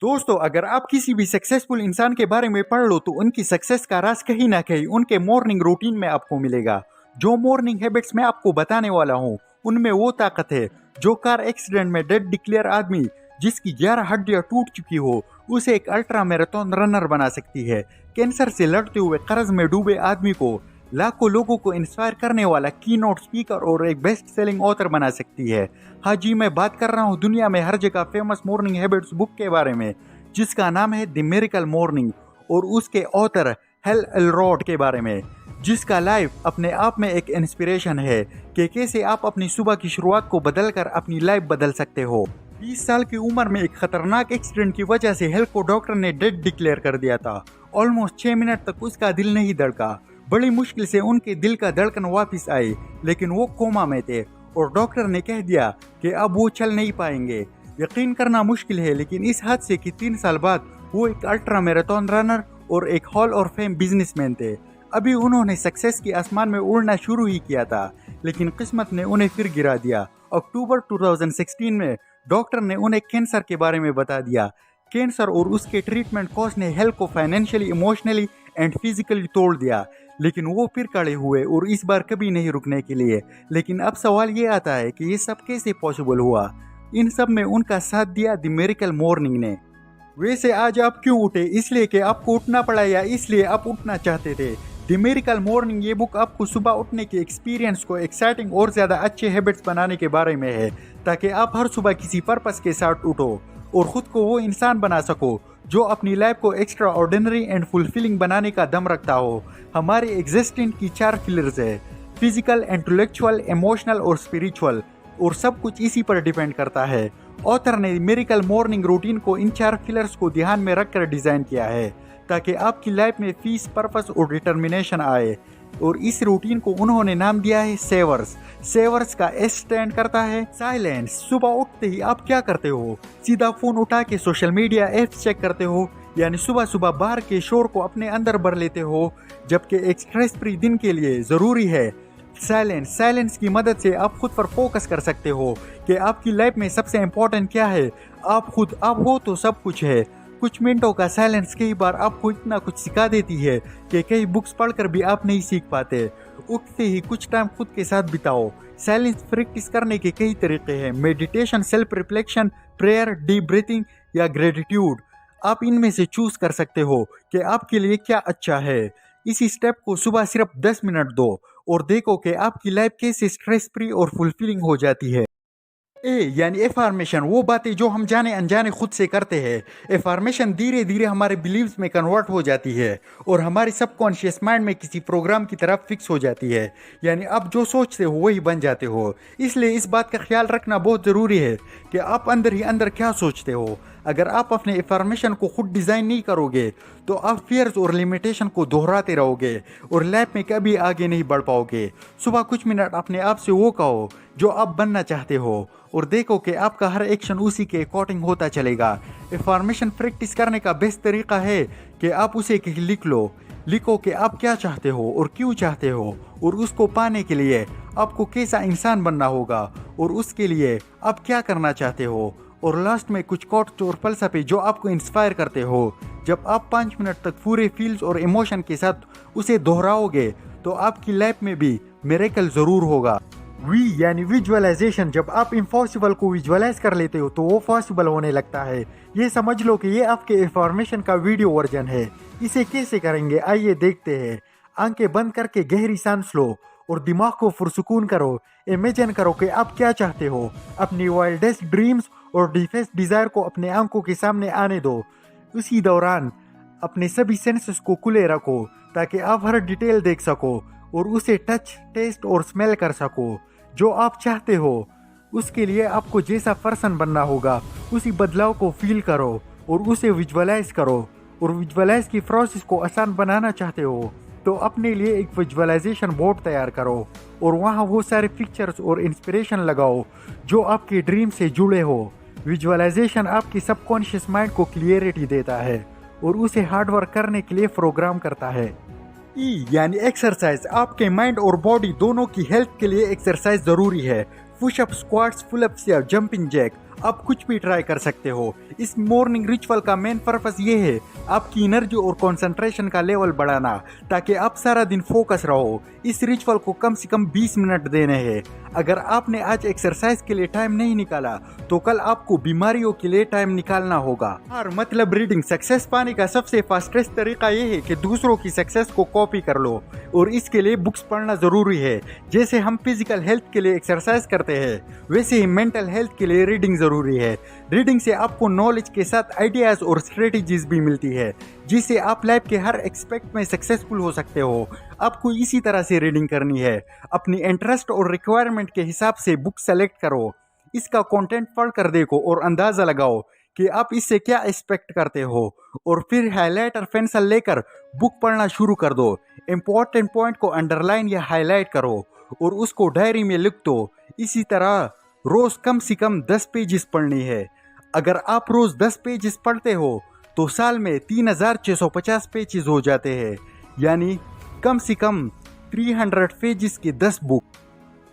दोस्तों, अगर आप किसी भी सक्सेसफुल इंसान के बारे में पढ़ लो तो उनकी सक्सेस का राज कहीं ना कहीं उनके मॉर्निंग रूटीन में आपको मिलेगा। जो मॉर्निंग हैबिट्स मैं आपको बताने वाला हूँ उनमें वो ताकत है जो कार एक्सीडेंट में डेड डिक्लेयर आदमी जिसकी 11 हड्डियां टूट चुकी हो उसे एक अल्ट्रा मैराथन रनर बना सकती है। कैंसर से लड़ते हुए कर्ज में डूबे आदमी को लाखों लोगों को इंस्पायर करने वाला की नोट स्पीकर और एक बेस्ट सेलिंग ऑथर बना सकती है। हाँ जी, मैं बात कर रहा हूँ दुनिया में हर जगह फेमस मॉर्निंग हैबिट्स बुक के बारे में जिसका नाम है द मिरेकल मॉर्निंग, और उसके ऑथर हेल एलरॉड के बारे में जिसका लाइफ अपने आप में एक इंस्पिरेशन है कि कैसे आप अपनी सुबह की शुरुआत को बदलकर अपनी लाइफ बदल सकते हो। 20 साल की उम्र में एक खतरनाक एक्सीडेंट की वजह से हेल को डॉक्टर ने डेड डिक्लेयर कर दिया था। ऑलमोस्ट 6 मिनट तक उसका दिल नहीं धड़का। बड़ी मुश्किल से उनके दिल का धड़कन वापस आई, लेकिन वो कोमा में थे और डॉक्टर ने कह दिया कि अब वो चल नहीं पाएंगे। यकीन करना मुश्किल है, लेकिन इस हादसे की 3 साल बाद वो एक अल्ट्रा मैराथन रनर और एक हॉल ऑफ फेम बिजनेसमैन थे। अभी उन्होंने सक्सेस के आसमान में उड़ना शुरू ही किया था, लेकिन किस्मत ने उन्हें फिर गिरा दिया। अक्टूबर 2016 में डॉक्टर ने उन्हें कैंसर के बारे में बता दिया। कैंसर और उसके ट्रीटमेंट कॉस्ट ने हेल्थ को फाइनेंशियली, इमोशनली एंड फिजिकली तोड़ दिया, लेकिन वो फिर खड़े हुए और इस बार कभी नहीं रुकने के लिए। लेकिन अब सवाल ये आता है कि ये सब कैसे पॉसिबल हुआ। इन सब में उनका साथ दिया द मिरेकल मॉर्निंग ने। वैसे आज आप क्यों उठे? इसलिए कि आपको उठना पड़ा या इसलिए आप उठना चाहते थे? द मिरेकल मॉर्निंग ये बुक आपको सुबह उठने के एक्सपीरियंस को एक्साइटिंग और ज़्यादा अच्छे हैबिट्स बनाने के बारे में है, ताकि आप हर सुबह किसी पर्पस के साथ उठो और खुद को वो इंसान बना सको जो अपनी लाइफ को एक्स्ट्रा ऑर्डिनरी एंड फुलफिलिंग बनाने का दम रखता हो। हमारे एग्जिस्टेंस की 4 पिलर्स है, फिजिकल, इंटेलेक्चुअल, इमोशनल और स्पिरिचुअल, और सब कुछ इसी पर डिपेंड करता है। ऑथर ने मिरेकल मॉर्निंग रूटीन को इन 4 पिलर्स को ध्यान में रखकर डिजाइन किया है ताकि आपकी लाइफ में पीस, पर्पस और डिटर्मिनेशन आए। और इस रूटीन को उन्होंने नाम दिया है सेवर्स। सेवर्स का एस स्टैंड करता है साइलेंस। सुबह उठते ही आप क्या करते हो? सीधा फोन उठा के सोशल मीडिया एप्स चेक करते हो, यानी सुबह सुबह बाहर के शोर को अपने अंदर भर लेते हो, जबकि एक स्ट्रेस फ्री दिन के लिए जरूरी है साइलेंस। साइलेंस की मदद से आप खुद पर फोकस कर सकते हो कि आपकी लाइफ में सबसे इम्पोर्टेंट क्या है। आप खुद आप हो तो सब कुछ है। कुछ मिनटों का साइलेंस कई बार आपको इतना कुछ सिखा देती है कि कई बुक्स पढ़कर भी आप नहीं सीख पाते। उठते ही कुछ टाइम खुद के साथ बिताओ। साइलेंस प्रैक्टिस करने के कई तरीके हैं, meditation, self reflection, prayer, deep breathing या ग्रेटिट्यूड। आप इनमें से चूज कर सकते हो कि आपके लिए क्या अच्छा है। इसी स्टेप को सुबह सिर्फ 10 मिनट दो और देखो कि आपकी लाइफ कैसे स्ट्रेस फ्री और फुलफिलिंग हो जाती है। ए यानी एफर्मेशन, वो बातें जो हम जाने अनजाने खुद से करते हैं। एफर्मेशन धीरे धीरे हमारे बिलीव्स में कन्वर्ट हो जाती है और हमारे सबकॉन्शियस माइंड में किसी प्रोग्राम की तरफ फिक्स हो जाती है, यानी आप जो सोचते हो वही बन जाते हो। इसलिए इस बात का ख्याल रखना बहुत ज़रूरी है कि आप अंदर ही अंदर क्या सोचते हो। अगर आप अपने एफर्मेशन को खुद डिज़ाइन नहीं करोगे तो आप फियर्स और लिमिटेशन को दोहराते रहोगे और लाइफ में कभी आगे नहीं बढ़ पाओगे। सुबह कुछ मिनट अपने आप से वो कहो जो आप बनना चाहते हो और देखो कि आपका हर एक्शन उसी के अकॉर्डिंग होता चलेगा। एफर्मेशन प्रैक्टिस करने का बेस्ट तरीका है कि आप उसे लिख लो। लिखो कि आप क्या चाहते हो और क्यों चाहते हो, और उसको पाने के लिए आपको कैसा इंसान बनना होगा और उसके लिए आप क्या करना चाहते हो। और लास्ट में कुछ कोट्स और फलसफे जो आपको इंस्पायर करते हो। जब आप 5 मिनट तक पूरे फील्स और इमोशन के साथ उसे दोहराओगे तो आपकी लाइफ में भी मिरेकल जरूर होगा। वी यानी विजुअलाइजेशन, जब आप इम्पॉसिबल को विजुअलाइज कर लेते हो तो वो पॉसिबल होने लगता है। ये समझ लो कि ये आपके इन्फॉर्मेशन का वीडियो वर्जन है। इसे कैसे करेंगे आइए देखते हैं। आंखें बंद करके गहरी सांस लो और दिमाग को पुरसुकून करो। इमेजिन करो कि आप क्या चाहते हो। अपनी वाइल्डेस्ट ड्रीम्स और डीपेस्ट डिजायर को अपने आंखों के सामने आने दो। उसी दौरान अपने सभी सेंसेस को खुले रखो ताकि आप हर डिटेल देख सको और उसे टच, टेस्ट और स्मेल कर सको। जो आप चाहते हो उसके लिए आपको जैसा पर्सन बनना होगा उसी बदलाव को फील करो और उसे विजुअलाइज करो। और विजुअलाइज की प्रोसेस को आसान बनाना चाहते हो तो अपने लिए एक विजुअलाइजेशन बोर्ड तैयार करो और वहाँ वो सारे पिक्चर्स और इंस्पिरेशन लगाओ जो आपके ड्रीम से जुड़े हो। विजुअलाइजेशन आपकी सबकॉन्शियस माइंड को क्लियरिटी देता है और उसे हार्ड वर्क करने के लिए प्रोग्राम करता है। ई यानी एक्सरसाइज, आपके माइंड और बॉडी दोनों की हेल्थ के लिए एक्सरसाइज जरूरी है। पुशअप, स्क्वाट्स, पुलअप्स या जंपिंग जैक आप कुछ भी ट्राई कर सकते हो। इस मॉर्निंग रिचुअल का मेन पर्पस ये है आपकी एनर्जी और कंसंट्रेशन का लेवल बढ़ाना, ताकि आप सारा दिन फोकस रहो। इस रिचुअल को कम से कम 20 मिनट देने हैं। अगर आपने आज एक्सरसाइज के लिए टाइम नहीं निकाला तो कल आपको बीमारियों के लिए टाइम निकालना होगा। और मतलब रीडिंग सक्सेस पाने का सबसे फास्टेस्ट तरीका ये है कि दूसरों की सक्सेस को कॉपी कर लो, और इसके लिए बुक्स पढ़ना जरूरी है। जैसे हम फिजिकल हेल्थ के लिए एक्सरसाइज करते हैं, वैसे ही मेंटल हेल्थ के लिए रीडिंग जरूरी है। रीडिंग से आपको नॉलेज के साथ आइडियाज और स्ट्रेटेजीज भी मिलती है, जिससे आप लाइफ के हर एक्सपेक्ट में सक्सेसफुल हो सकते हो। आपको इसी तरह से रीडिंग करनी है। अपनी इंटरेस्ट और रिक्वायरमेंट के हिसाब से बुक सेलेक्ट करो, इसका कंटेंट पढ़ कर देखो और अंदाजा लगाओ कि आप इससे क्या एक्सपेक्ट करते हो, और फिर हाईलाइटर पेंसिल लेकर बुक पढ़ना शुरू कर दो। इम्पोर्टेंट पॉइंट को अंडरलाइन या हाईलाइट करो और उसको डायरी में लिख दो। इसी तरह रोज कम से कम 10 पेजेस पढ़नी है। अगर आप रोज 10 पेजेस पढ़ते हो तो साल में 3650 पेजेस हो जाते हैं, यानी कम से कम 300 पेजेस की 10 बुक।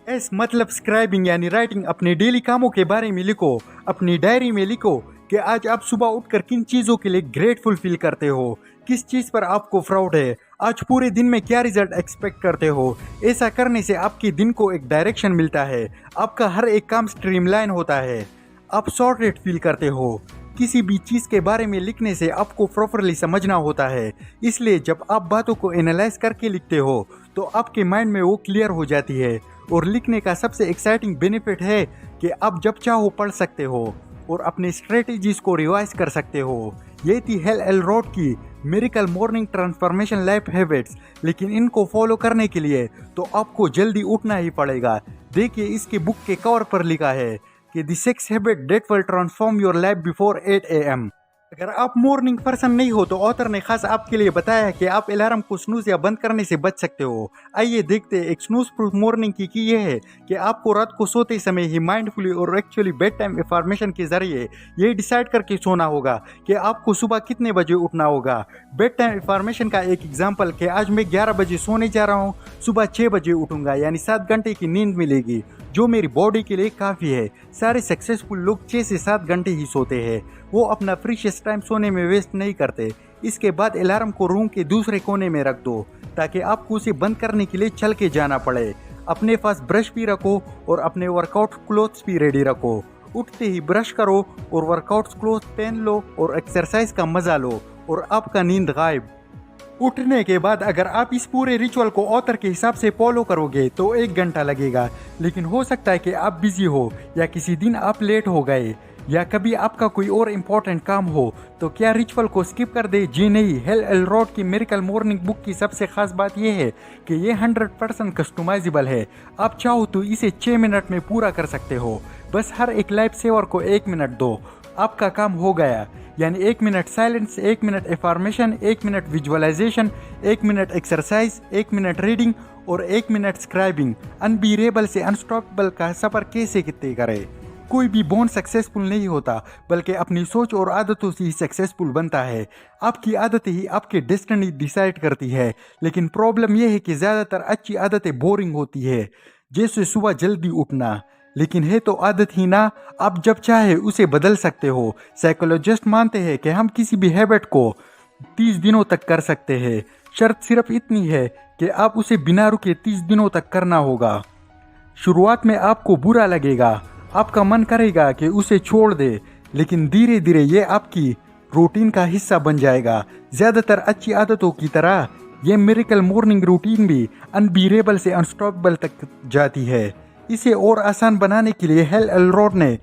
एस मतलब स्क्राइबिंग यानी राइटिंग। अपने डेली कामों के बारे में लिखो। अपनी डायरी में लिखो कि आज आप सुबह उठकर किन चीज़ों के लिए ग्रेटफुल फील करते हो, किस चीज़ पर आपको प्राउड है, आज पूरे दिन में क्या रिजल्ट एक्सपेक्ट करते हो। ऐसा करने से आपके दिन को एक डायरेक्शन मिलता है, आपका हर एक काम स्ट्रीमलाइन होता है, आप सॉर्टेड फील करते हो। किसी भी चीज़ के बारे में लिखने से आपको प्रॉपरली समझना होता है, इसलिए जब आप बातों को एनालाइज करके लिखते हो तो आपके माइंड में वो क्लियर हो जाती है। और लिखने का सबसे एक्साइटिंग बेनिफिट है कि आप जब चाहो पढ़ सकते हो और अपनी स्ट्रेटेजीज को रिवाइज कर सकते हो। ये थी हेल एलरोड की miracle morning transformation life habits. लेकिन इनको फॉलो करने के लिए तो आपको जल्दी उठना ही पड़ेगा। देखिए, इसके बुक के कवर पर लिखा है कि the 6 habit that will transform your life before 8 AM। अगर आप मॉर्निंग पर्सन नहीं हो तो ऑथर ने खास आपके लिए बताया है कि आप अलार्म को स्नूज या बंद करने से बच सकते हो। आइए देखते हैं एक स्नूज प्रूफ मॉर्निंग की ये है कि आपको रात को सोते समय ही माइंडफुली और एक्चुअली बेड टाइम अफर्मेशन के जरिए ये डिसाइड करके सोना होगा कि आपको सुबह कितने बजे उठना होगा। बेड टाइम अफर्मेशन का एक एग्जाम्पल कि आज मैं 11 बजे सोने जा रहा हूँ, सुबह 6 बजे उठूंगा, यानी 7 घंटे की नींद मिलेगी, जो मेरी बॉडी के लिए काफ़ी है। सारे सक्सेसफुल लोग 6 से 7 घंटे ही सोते हैं, वो अपना प्रीशियस टाइम सोने में वेस्ट नहीं करते। इसके बाद अलार्म को रूम के दूसरे कोने में रख दो ताकि आपको उसे बंद करने के लिए चल के जाना पड़े। अपने पास ब्रश भी रखो और अपने वर्कआउट क्लोथ्स भी रेडी रखो। उठते ही ब्रश करो और वर्कआउट क्लोथ पहन लो और एक्सरसाइज का मजा लो और आपका नींद गायब। उठने के बाद अगर आप इस पूरे रिचुअल को ऑथर के हिसाब से फॉलो करोगे तो 1 घंटा लगेगा, लेकिन हो सकता है कि आप बिजी हो या किसी दिन आप लेट हो गए या कभी आपका कोई और इम्पोर्टेंट काम हो, तो क्या रिचुअल को स्किप कर दे? जी नहीं। हेल एलरोड की मिरेकल मॉर्निंग बुक की सबसे खास बात यह है कि ये 100% कस्टमाइजेबल है। आप चाहो तो इसे 6 मिनट में पूरा कर सकते हो। बस हर एक लाइफ सेवर को 1 मिनट दो, आपका काम हो गया। यानी 1 minute silence, 1 minute affirmation, 1 minute visualisation, 1 minute exercise, 1 minute reading और 1 मिनट स्क्राइबिंग। अनबीरेबल से अनस्टॉपेबल का सफर कैसे कितने करे। कोई भी बोर्न सक्सेसफुल नहीं होता, बल्कि अपनी सोच और आदतों से ही सक्सेसफुल बनता है। आपकी आदतें ही आपकी डेस्टिनी डिसाइड करती है। लेकिन प्रॉब्लम यह है कि ज़्यादातर अच्छी आदतें बोरिंग होती है, जैसे सुबह जल्दी उठना। लेकिन है तो आदत ही ना, आप जब चाहे उसे बदल सकते हो। साइकोलॉजिस्ट मानते हैं कि हम किसी भी हैबिट को 30 दिनों तक कर सकते हैं। शर्त सिर्फ इतनी है कि आप उसे बिना रुके 30 दिनों तक करना होगा। शुरुआत में आपको बुरा लगेगा, आपका मन करेगा कि उसे छोड़ दे, लेकिन धीरे धीरे ये आपकी रूटीन का हिस्सा बन जाएगा। ज़्यादातर अच्छी आदतों की तरह ये मिरेकल मॉर्निंग रूटीन भी अनबीरेबल से अनस्टॉपेबल तक जाती है। इसे और आसान बनाने के लिए हेल एलरोड ने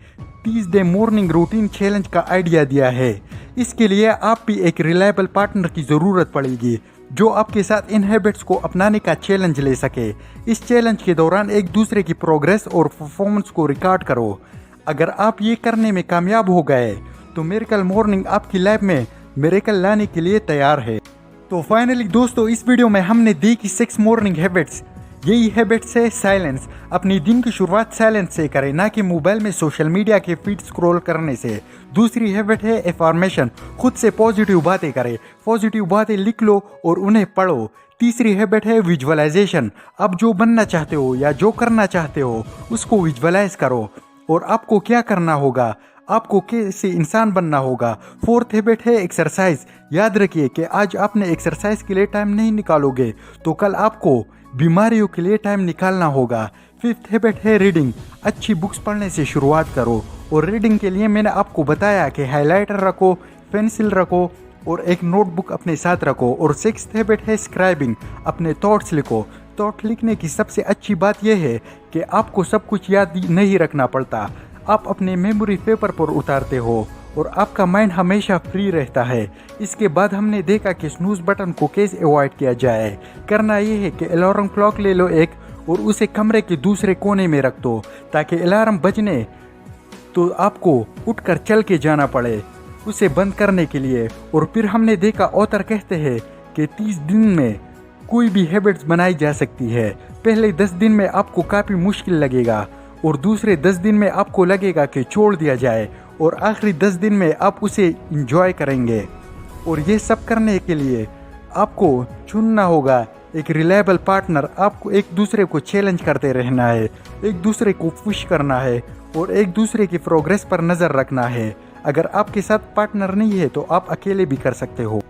30 डे मॉर्निंग रूटीन चैलेंज का आइडिया दिया है। इसके लिए आप भी एक रिलायबल पार्टनर की ज़रूरत पड़ेगी जो आपके साथ इन हैबिट्स को अपनाने का चैलेंज ले सके। इस चैलेंज के दौरान एक दूसरे की प्रोग्रेस और परफॉर्मेंस को रिकॉर्ड करो। अगर आप ये करने में कामयाब हो गए तो मिरेकल मॉर्निंग आपकी लाइफ में मिरेकल लाने के लिए तैयार है। तो फाइनली दोस्तों, इस वीडियो में हमने देखी 6 मॉर्निंग हैबिट्स। यही हैबिट्स है साइलेंस। अपनी दिन की शुरुआत साइलेंस से करें, ना कि मोबाइल में सोशल मीडिया के फीड स्क्रॉल करने से। दूसरी हैबिट है अफर्मेशन। खुद से पॉजिटिव बातें करें, पॉजिटिव बातें लिख लो और उन्हें पढ़ो। तीसरी हैबिट है विजुअलाइजेशन। आप जो बनना चाहते हो या जो करना चाहते हो उसको विजुअलाइज करो और आपको क्या करना होगा। आपको कैसे इंसान बनना होगा। फोर्थ हैबिट है एक्सरसाइज। याद रखिए कि आज आपने एक्सरसाइज के लिए टाइम नहीं निकालोगे तो कल आपको बीमारियों के लिए टाइम निकालना होगा। फिफ्थ हैबिट है रीडिंग। अच्छी बुक्स पढ़ने से शुरुआत करो और रीडिंग के लिए मैंने आपको बताया कि हाइलाइटर रखो, पेंसिल रखो और एक नोटबुक अपने साथ रखो। और सिक्स्थ हैबिट है स्क्राइबिंग। अपने थॉट्स लिखो। थॉट लिखने की सबसे अच्छी बात यह है कि आपको सब कुछ याद नहीं रखना पड़ता। आप अपने मेमोरी पेपर पर उतारते हो और आपका माइंड हमेशा फ्री रहता है। इसके बाद हमने देखा कि स्नूज बटन को कैसे अवॉइड किया जाए। करना यह है कि अलार्म क्लॉक ले लो एक और उसे कमरे के दूसरे कोने में रख दो ताकि अलार्म बजने तो आपको उठकर चल के जाना पड़े उसे बंद करने के लिए। और फिर हमने देखा ऑथर कहते हैं कि 30 दिन में कोई भी हैबिट्स बनाई जा सकती है। पहले 10 दिन में आपको काफ़ी मुश्किल लगेगा और दूसरे 10 दिन में आपको लगेगा कि छोड़ दिया जाए और आखिरी 10 दिन में आप उसे इंजॉय करेंगे। और ये सब करने के लिए आपको चुनना होगा एक रिलायबल पार्टनर। आपको एक दूसरे को चैलेंज करते रहना है, एक दूसरे को पुश करना है और एक दूसरे की प्रोग्रेस पर नज़र रखना है। अगर आपके साथ पार्टनर नहीं है तो आप अकेले भी कर सकते हो।